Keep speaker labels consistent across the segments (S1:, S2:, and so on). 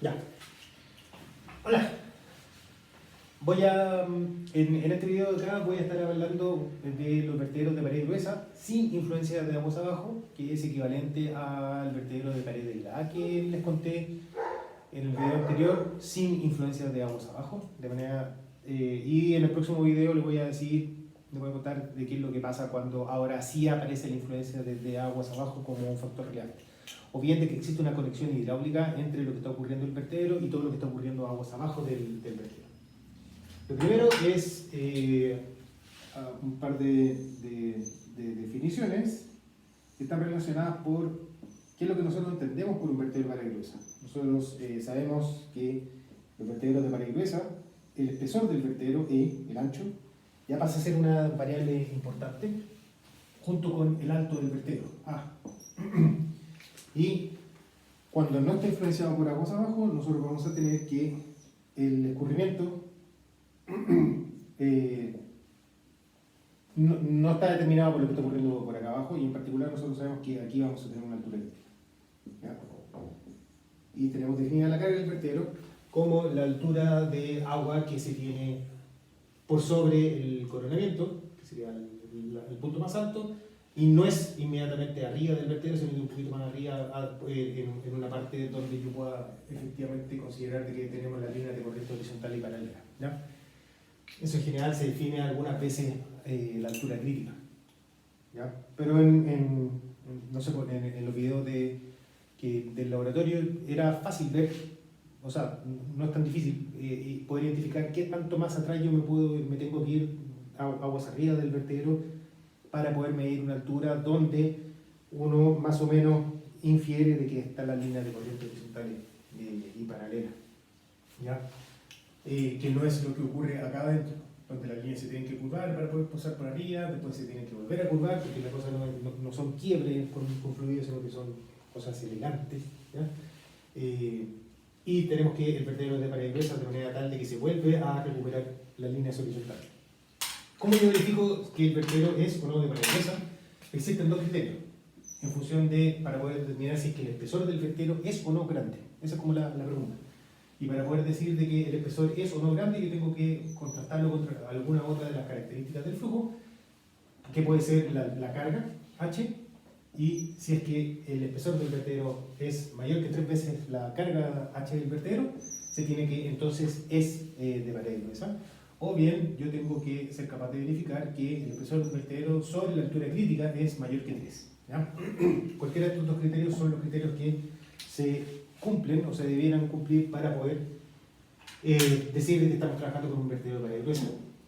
S1: Ya. Hola. Voy a, en este video de acá voy a estar hablando de los vertederos de pared gruesa sin influencia de aguas abajo, que es equivalente al vertedero de pared delgada que les conté en el video anterior, sin influencia de aguas abajo. De manera, y en el próximo video les voy a decir, les voy a contar de qué es lo que pasa cuando ahora sí aparece la influencia de aguas abajo como un factor relevante. O bien de que existe una conexión hidráulica entre lo que está ocurriendo en el vertedero y todo lo que está ocurriendo aguas abajo del vertedero. Lo primero es un par de definiciones que están relacionadas por qué es lo que nosotros entendemos por un vertedero de pared gruesa. Nosotros sabemos que los vertederos de pared gruesa, el espesor del vertedero E, el ancho, ya pasa a ser una variable importante junto con el alto del vertedero, A. Y cuando no está influenciado por aguas abajo, nosotros vamos a tener que el escurrimiento no está determinado por lo que está ocurriendo por acá abajo, y en particular nosotros sabemos que aquí vamos a tener una altura crítica. ¿Ya? Y tenemos definida la carga del vertedero como la altura de agua que se tiene por sobre el coronamiento, que sería el punto más alto, y no es inmediatamente arriba del vertedero, sino que un poquito más arriba en una parte donde yo pueda efectivamente considerar de que tenemos la línea de corriente horizontal y paralela. ¿Ya? Eso en general se define algunas veces la altura crítica. ¿Ya? Pero no sé, en los videos del laboratorio era fácil ver, o sea, no es tan difícil poder identificar qué tanto más atrás yo me tengo que ir aguas arriba del vertedero para poder medir una altura donde uno más o menos infiere de que está la línea de corriente horizontal y paralela. ¿Ya? Que no es lo que ocurre acá adentro, donde las líneas se tienen que curvar para poder pasar por arriba, después se tienen que volver a curvar, porque las cosas no son quiebres con fluidos, sino que son cosas elegantes. ¿Ya? Y tenemos que el vertedero de pared gruesa de manera tal de que se vuelve a recuperar las líneas horizontales. ¿Cómo yo verifico que el vertedero es o no de pared gruesa? Existen dos criterios en función para poder determinar si es que el espesor del vertedero es o no grande. Esa es como la pregunta. Y para poder decir de que el espesor es o no grande, yo tengo que contrastarlo contra alguna otra de las características del flujo, que puede ser la carga, H, y si es que el espesor del vertedero es mayor que 3 veces la carga H del vertedero, se tiene que entonces es de pared gruesa. O bien yo tengo que ser capaz de verificar que el espesor del vertedero sobre la altura crítica es mayor que 3. ¿Ya? Cualquiera de estos dos criterios son los criterios que se cumplen o se debieran cumplir para poder decir que estamos trabajando con un vertedero de pared gruesa.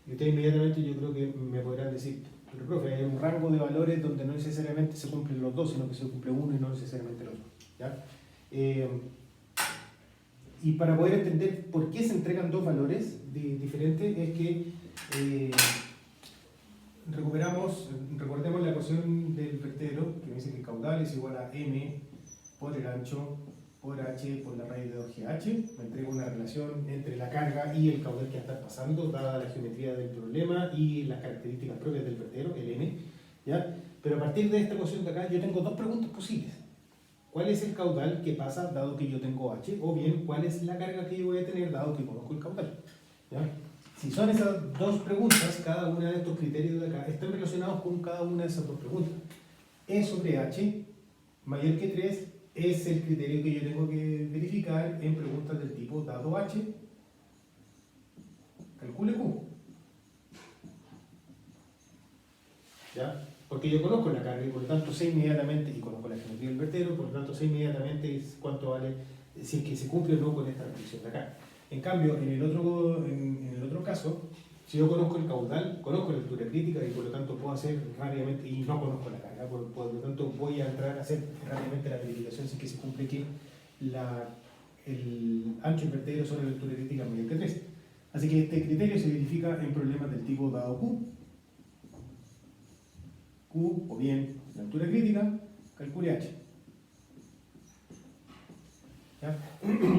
S1: Y ustedes inmediatamente yo creo que me podrán decir, pero profe, hay un rango de valores donde no necesariamente se cumplen los dos, sino que se cumple uno y no necesariamente el otro. ¿Ya? Y para poder entender por qué se entregan dos valores diferentes es que recordemos la ecuación del vertedero, que me dice que el caudal es igual a m por el ancho por h por la raíz de 2gh. Me entrega una relación entre la carga y el caudal que está pasando, dada la geometría del problema y las características propias del vertedero, el m. ¿Ya? Pero a partir de esta ecuación de acá yo tengo dos preguntas posibles. ¿Cuál es el caudal que pasa dado que yo tengo h? O bien, ¿cuál es la carga que yo voy a tener dado que conozco el caudal? ¿Ya? Si son esas dos preguntas, cada una de estos criterios de acá están relacionados con cada una de esas dos preguntas. E sobre h mayor que 3 es el criterio que yo tengo que verificar en preguntas del tipo dado h, calcule q. ¿Ya? Porque yo conozco la carga y por lo tanto sé inmediatamente, y conozco la geometría del vertedero, por lo tanto sé inmediatamente cuánto vale, si es que se cumple o no con esta restricción de acá. En cambio, en el otro caso, si yo conozco el caudal, conozco la altura crítica y por lo tanto puedo hacer rápidamente, y no conozco la carga, por lo tanto voy a entrar a hacer rápidamente la verificación si es que se cumple que el ancho del vertedero sobre la altura crítica es mayor que 3. Así que este criterio se verifica en problemas del tipo dado Q. Q, o bien la altura crítica, calcule h. ¿Ya?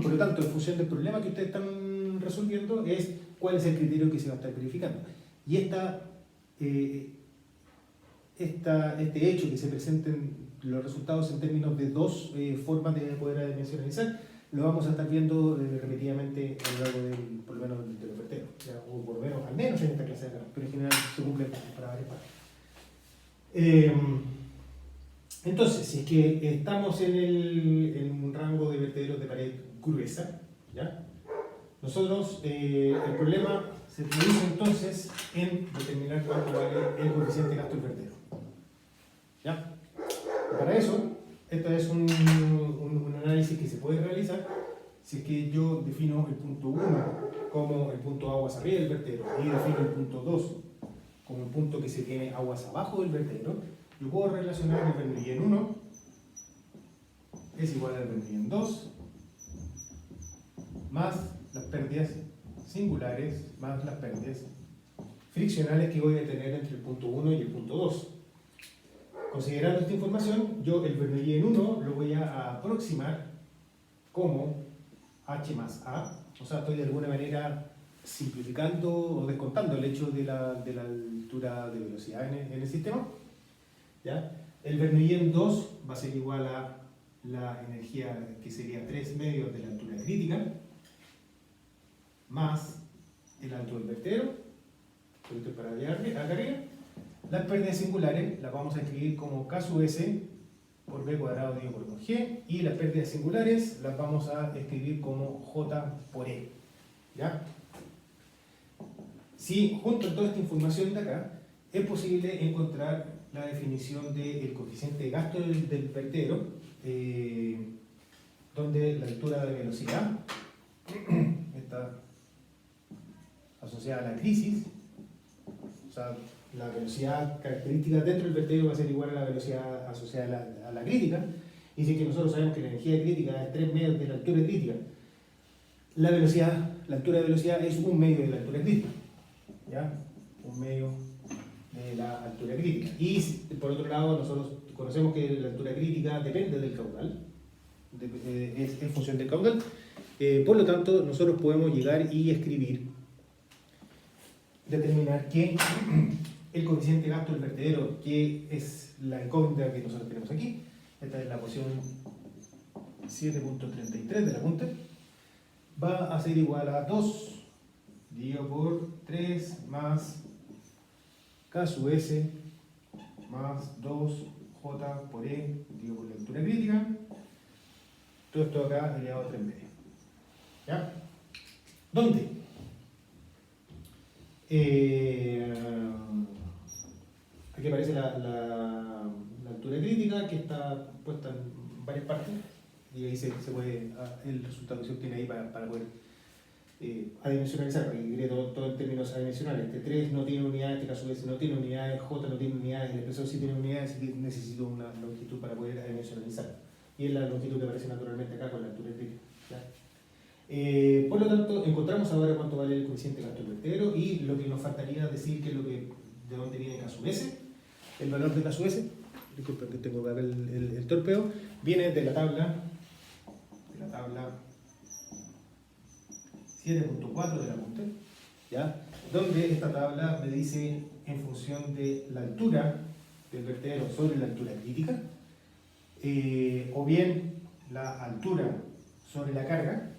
S1: Por lo tanto, en función del problema que ustedes están resolviendo, es cuál es el criterio que se va a estar verificando. Y este hecho que se presenten los resultados en términos de dos formas de poder dimensionalizar, lo vamos a estar viendo repetidamente a lo largo por lo menos de los verteros, o por lo menos, al menos en esta clase de acá, pero en general se cumple para varias partes. Entonces, si es que estamos en un rango de vertederos de pared gruesa, ¿ya? Nosotros, el problema se traduce entonces en determinar cuánto vale el coeficiente de gasto del vertedero. ¿Ya? Y para eso, esto es un análisis que se puede realizar si es que yo defino el punto 1 como el punto aguas arriba del vertedero y defino el punto 2 como el punto que se tiene aguas abajo del vertedero. Yo puedo relacionar el Verneuil 1 es igual al Verneuil 2 más las pérdidas singulares más las pérdidas friccionales que voy a tener entre el punto 1 y el punto 2. Considerando esta información, yo el Verneuil 1 lo voy a aproximar como H más A, o sea, estoy de alguna manera simplificando o descontando el hecho de la altura de velocidad en el sistema. ¿Ya? El Verneuil 2 va a ser igual a la energía que sería 3 medios de la altura crítica más el alto del vertedero, esto es para allá arriba. Las pérdidas singulares las vamos a escribir como K sub S por B cuadrado dividido por 2G y las pérdidas singulares las vamos a escribir como J por E. ¿Ya? Si junto a toda esta información de acá es posible encontrar la definición del coeficiente de gasto del vertedero, donde la altura de velocidad está asociada a la crisis, o sea, la velocidad característica dentro del vertedero va a ser igual a la velocidad asociada a la crítica, y si es que nosotros sabemos que la energía crítica es 3 medios de la altura crítica, la altura de velocidad es 1 medio de la altura crítica, ¿ya? 1 medio de la altura crítica. Y por otro lado, nosotros conocemos que la altura crítica depende del caudal, es en función del caudal, por lo tanto, nosotros podemos llegar y determinar que el coeficiente de gasto del vertedero, que es la incógnita que nosotros tenemos aquí, esta es la posición 7.33 de la punta, va a ser igual a 2 dividido por 3 más K sub S más 2J por E dividido por la altura crítica, todo esto acá elevado a 3 medios. ¿Ya? ¿Dónde? Aquí aparece la altura crítica que está puesta en varias partes y ahí se puede, el resultado que se obtiene ahí para poder adimensionalizar, porque creo todo en términos adimensionales. Este 3 no tiene unidades, este caso S no tiene unidades, J no tiene unidades, el expresor sí tiene unidades, así que necesito una longitud para poder adimensionalizar. Y es la longitud que aparece naturalmente acá con la altura crítica. ¿Ya? Por lo tanto, encontramos ahora cuánto vale el coeficiente de gasto del vertedero y lo que nos faltaría decir que es de dónde viene K sub S. El valor de K sub S, disculpen que tengo que ver el torpeo, viene de la tabla 7.4 de la punta, ¿ya? Donde esta tabla me dice en función de la altura del vertedero sobre la altura crítica, o bien la altura sobre la carga,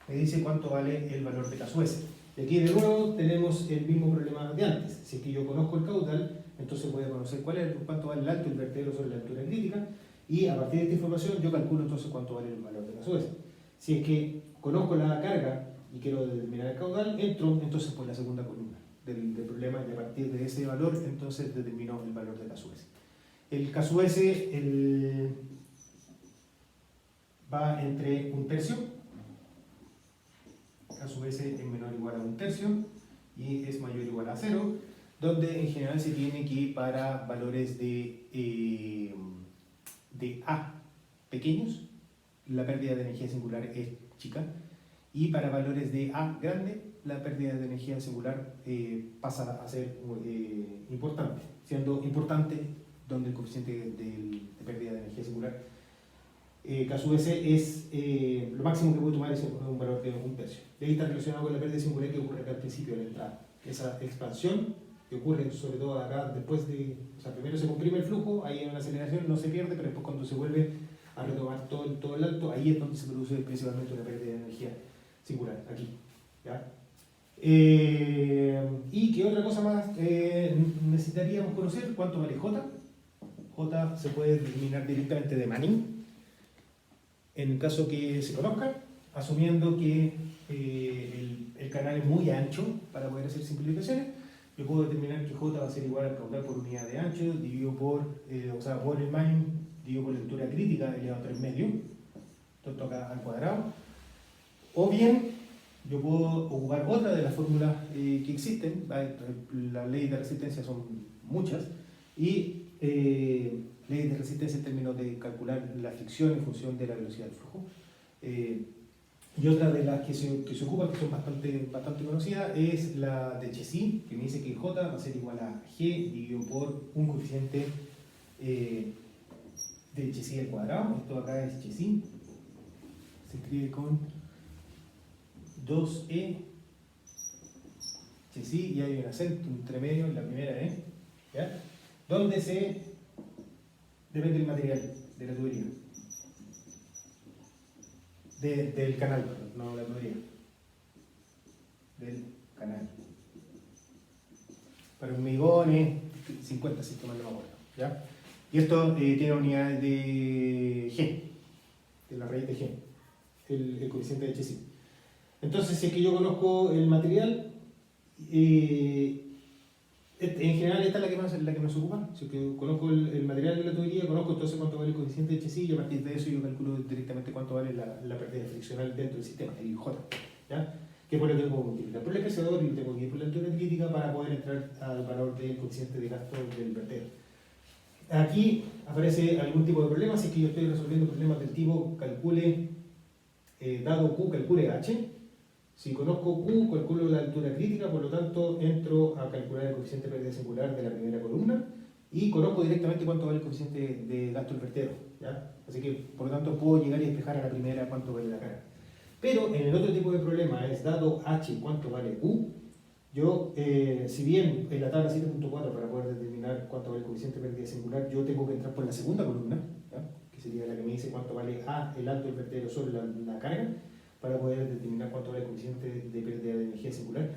S1: me dice cuánto vale el valor de K sub S. Y aquí de nuevo tenemos el mismo problema de antes. Si es que yo conozco el caudal, entonces voy a conocer cuánto vale el alto del vertedero sobre la altura crítica, y a partir de esta información yo calculo entonces cuánto vale el valor de K sub S. Si es que conozco la carga y quiero determinar el caudal, entro entonces por la segunda columna del problema y a partir de ese valor entonces determino el valor de K sub S. El K sub S va entre 1/3, K sub S es menor o igual a 1/3 y es mayor o igual a 0, donde en general se tiene que ir para valores de A pequeños, la pérdida de energía singular es chica, y para valores de A grande, la pérdida de energía singular pasa a ser importante, siendo importante donde el coeficiente de pérdida de energía singular K sub S es lo máximo que puedo tomar es un valor de 1/3. Y ahí está relacionado con la pérdida singular que ocurre acá al principio de la entrada. Esa expansión que ocurre sobre todo acá después o sea, primero se comprime el flujo, ahí hay una aceleración, no se pierde, pero después cuando se vuelve a retomar todo el alto, ahí es donde se produce principalmente una pérdida de energía singular, aquí. ¿Ya? ¿Y qué otra cosa más necesitaríamos conocer? ¿Cuánto vale J? J se puede determinar directamente de Manning, en el caso que se conozca, asumiendo que el canal es muy ancho para poder hacer simplificaciones. Yo puedo determinar que J va a ser igual al caudal por unidad de ancho, dividido por el Manning, dividido por la altura crítica elevado a 3 medios, todo acá al cuadrado. O bien, yo puedo ocupar otra de las fórmulas que existen, las leyes de resistencia son muchas, y leyes de resistencia en términos de calcular la fricción en función de la velocidad del flujo. Y otra de las que se ocupan, que son bastante conocidas, es la de Chezy, que me dice que J va a ser igual a G dividido por un coeficiente de Chezy al cuadrado. Esto acá es Chezy, se escribe con 2E Chezy y hay un acento entre medio en la primera E, ¿ya? Donde depende del material de la tubería. Del canal, perdón, no la tubería. Del canal. Para hormigones, 50 si mal no me acuerdo, ¿ya? Y esto tiene unidades de G, de la raíz de G, el coeficiente de Chezy. Entonces, si es que yo conozco el material, en general esta es la que nos ocupa. Si es que conozco el material de la tubería, conozco entonces cuánto vale el coeficiente de Chezy y a partir de eso yo calculo directamente cuánto vale la pérdida friccional dentro del sistema, el J, ¿ya? Que por lo tengo que multiplicar por el espesor y tengo que ir por la altura crítica para poder entrar al valor del coeficiente de gasto del vertedero. Aquí aparece algún tipo de problema, si es que yo estoy resolviendo problemas del tipo calcule, dado Q, calcule H. Si conozco Q, calculo la altura crítica, por lo tanto entro a calcular el coeficiente de pérdida singular de la primera columna y conozco directamente cuánto vale el coeficiente de gasto del vertedero, ¿ya? Así que, por lo tanto, puedo llegar y despejar a la primera cuánto vale la carga. Pero en el otro tipo de problema es dado H cuánto vale Q, yo, si bien en la tabla 7.4 para poder determinar cuánto vale el coeficiente de pérdida singular, yo tengo que entrar por la segunda columna, ¿ya? Que sería la que me dice cuánto vale A, el alto del vertedero sobre la carga, para poder determinar cuánto vale el coeficiente de pérdida de energía singular.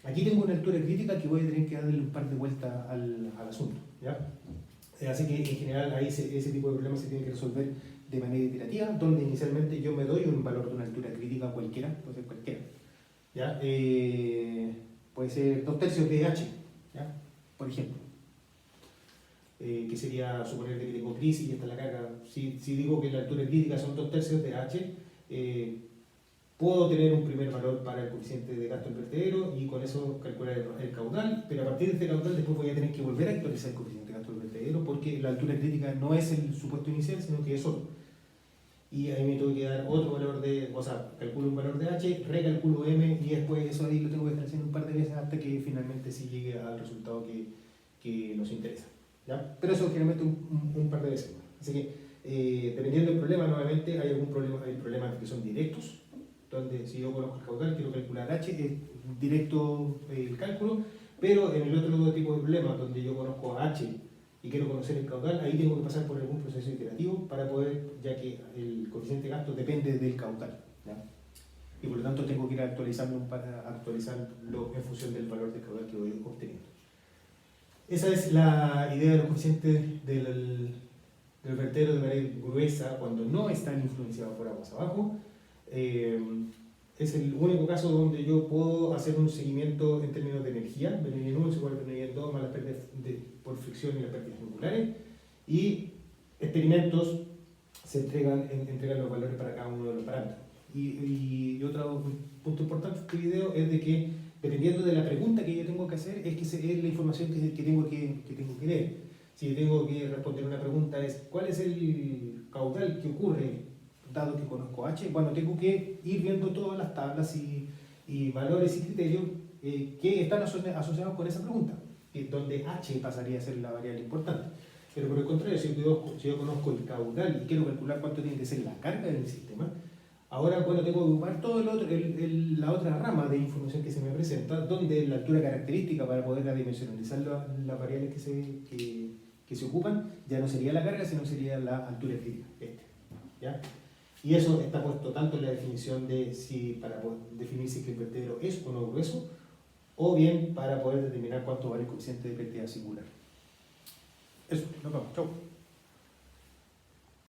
S1: Aquí tengo una altura crítica que voy a tener que darle un par de vueltas al asunto, ¿ya? Así que en general ahí ese tipo de problemas se tienen que resolver de manera iterativa, donde inicialmente yo me doy un valor de una altura crítica cualquiera, puede ser cualquiera, ¿ya? Puede ser 2/3 de H, ¿ya? Por ejemplo, que sería suponer que tengo crisis y esta es la carga. Si digo que la altura crítica son 2/3 de H, puedo tener un primer valor para el coeficiente de gasto del vertedero y con eso calcular el caudal, pero a partir de este caudal después voy a tener que volver a actualizar el coeficiente de gasto del vertedero porque la altura crítica no es el supuesto inicial, sino que es otro. Y ahí me tengo que dar otro valor calculo un valor de H, recalculo M y después eso ahí lo tengo que estar haciendo un par de veces hasta que finalmente sí llegue al resultado que nos interesa, ¿ya? Pero eso generalmente un par de veces. Así que dependiendo del problema, nuevamente hay problemas que son directos, donde si yo conozco el caudal, quiero calcular H, es directo el cálculo, pero en el otro tipo de problemas, donde yo conozco H y quiero conocer el caudal, ahí tengo que pasar por algún proceso iterativo para poder, ya que el coeficiente de gasto depende del caudal, ¿ya? Y por lo tanto tengo que ir actualizarlo en función del valor del caudal que voy obteniendo. Esa es la idea de los coeficientes del vertedero de manera gruesa cuando no están influenciados por aguas abajo. Es el único caso donde yo puedo hacer un seguimiento en términos de energía. N 1 es igual a N 2 más las pérdidas por fricción y las pérdidas singulares. Y experimentos se entregan los valores para cada uno de los parámetros. Y otro punto importante de este video es de que dependiendo de la pregunta que yo tengo que hacer, es la información que tengo que leer. Si yo tengo que responder una pregunta es ¿cuál es el caudal que ocurre dado que conozco H? Bueno, tengo que ir viendo todas las tablas y valores y criterios que están asociados con esa pregunta, donde H pasaría a ser la variable importante. Pero por el contrario, si yo conozco el caudal y quiero calcular cuánto tiene que ser la carga del sistema, ahora tengo que ocupar todo la otra rama de información que se me presenta, donde la altura característica para poder adimensionalizar las variables que se ocupan ya no sería la carga, sino sería la altura crítica. ¿ya? Y eso está puesto tanto en la definición de para poder definir si el vertedero es o no grueso, o bien para poder determinar cuánto vale el coeficiente de pérdida singular. Eso, nos vemos, chau.